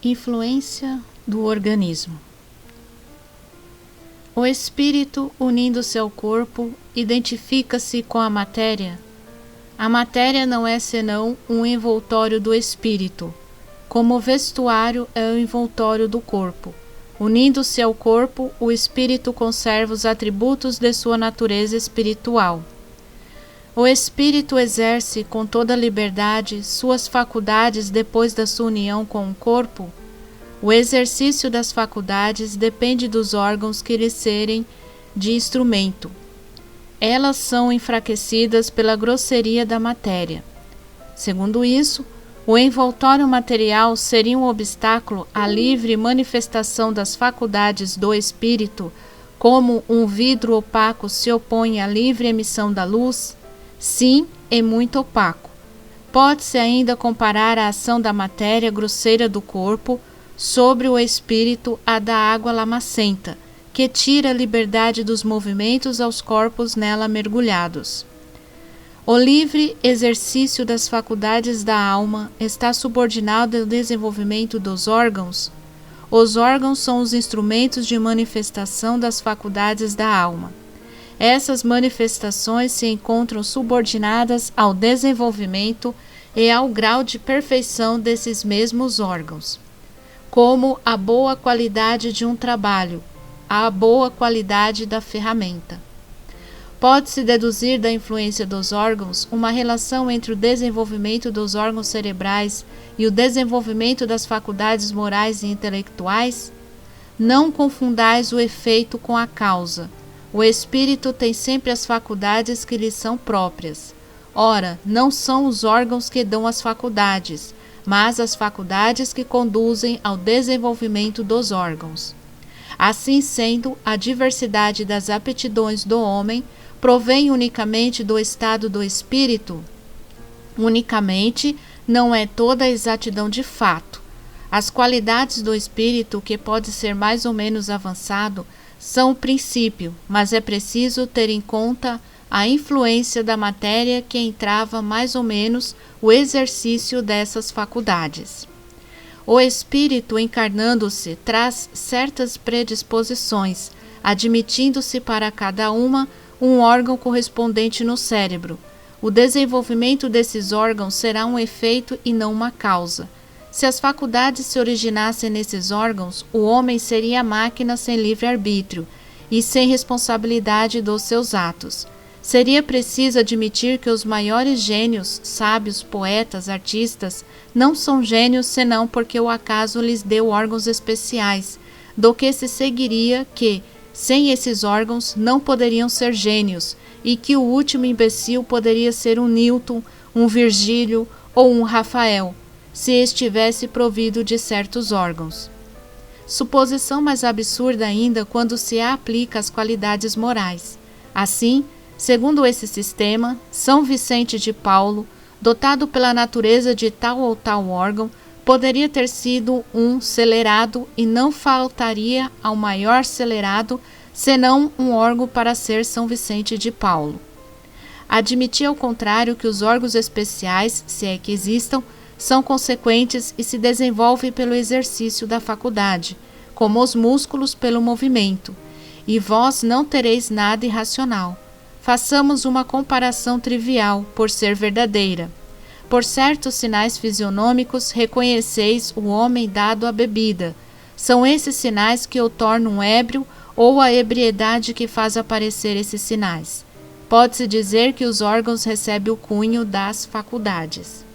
Influência do organismo. O espírito, unindo-se ao corpo, identifica-se com a matéria. A matéria não é senão um envoltório do espírito, como o vestuário é o envoltório do corpo. Unindo-se ao corpo, o espírito conserva os atributos de sua natureza espiritual. O espírito exerce com toda liberdade suas faculdades depois da sua união com o corpo. O exercício das faculdades depende dos órgãos que lhe serem de instrumento. Elas são enfraquecidas pela grosseria da matéria. Segundo isso, o envoltório material seria um obstáculo à livre manifestação das faculdades do espírito, como um vidro opaco se opõe à livre emissão da luz? Sim, é muito opaco. Pode-se ainda comparar a ação da matéria grosseira do corpo sobre o espírito à da água lamacenta, que tira a liberdade dos movimentos aos corpos nela mergulhados. O livre exercício das faculdades da alma está subordinado ao desenvolvimento dos órgãos. Os órgãos são os instrumentos de manifestação das faculdades da alma. Essas manifestações se encontram subordinadas ao desenvolvimento e ao grau de perfeição desses mesmos órgãos, como a boa qualidade de um trabalho, a boa qualidade da ferramenta. Pode-se deduzir da influência dos órgãos uma relação entre o desenvolvimento dos órgãos cerebrais e o desenvolvimento das faculdades morais e intelectuais? Não confundais o efeito com a causa. O espírito tem sempre as faculdades que lhe são próprias. Ora, não são os órgãos que dão as faculdades, mas as faculdades que conduzem ao desenvolvimento dos órgãos. Assim sendo, a diversidade das aptidões do homem provém unicamente do estado do espírito? Unicamente não é toda a exatidão de fato. As qualidades do espírito, que pode ser mais ou menos avançado, são o princípio, mas é preciso ter em conta a influência da matéria que entrava mais ou menos o exercício dessas faculdades. O espírito, encarnando-se, traz certas predisposições, admitindo-se para cada uma um órgão correspondente no cérebro. O desenvolvimento desses órgãos será um efeito e não uma causa. Se as faculdades se originassem nesses órgãos, o homem seria máquina sem livre-arbítrio e sem responsabilidade dos seus atos. Seria preciso admitir que os maiores gênios, sábios, poetas, artistas, não são gênios senão porque o acaso lhes deu órgãos especiais, do que se seguiria que, sem esses órgãos, não poderiam ser gênios, e que o último imbecil poderia ser um Newton, um Virgílio ou um Rafael, se estivesse provido de certos órgãos. Suposição mais absurda ainda quando se aplica às qualidades morais. Assim, segundo esse sistema, São Vicente de Paulo, dotado pela natureza de tal ou tal órgão, poderia ter sido um celerado e não faltaria ao maior celerado senão um órgão para ser São Vicente de Paulo. Admitir ao contrário que os órgãos especiais, se é que existam, são consequentes e se desenvolvem pelo exercício da faculdade, como os músculos pelo movimento, e vós não tereis nada irracional. Façamos uma comparação trivial, por ser verdadeira. Por certos sinais fisionômicos reconheceis o homem dado à bebida. São esses sinais que o tornam ébrio ou a ebriedade que faz aparecer esses sinais. Pode-se dizer que os órgãos recebem o cunho das faculdades.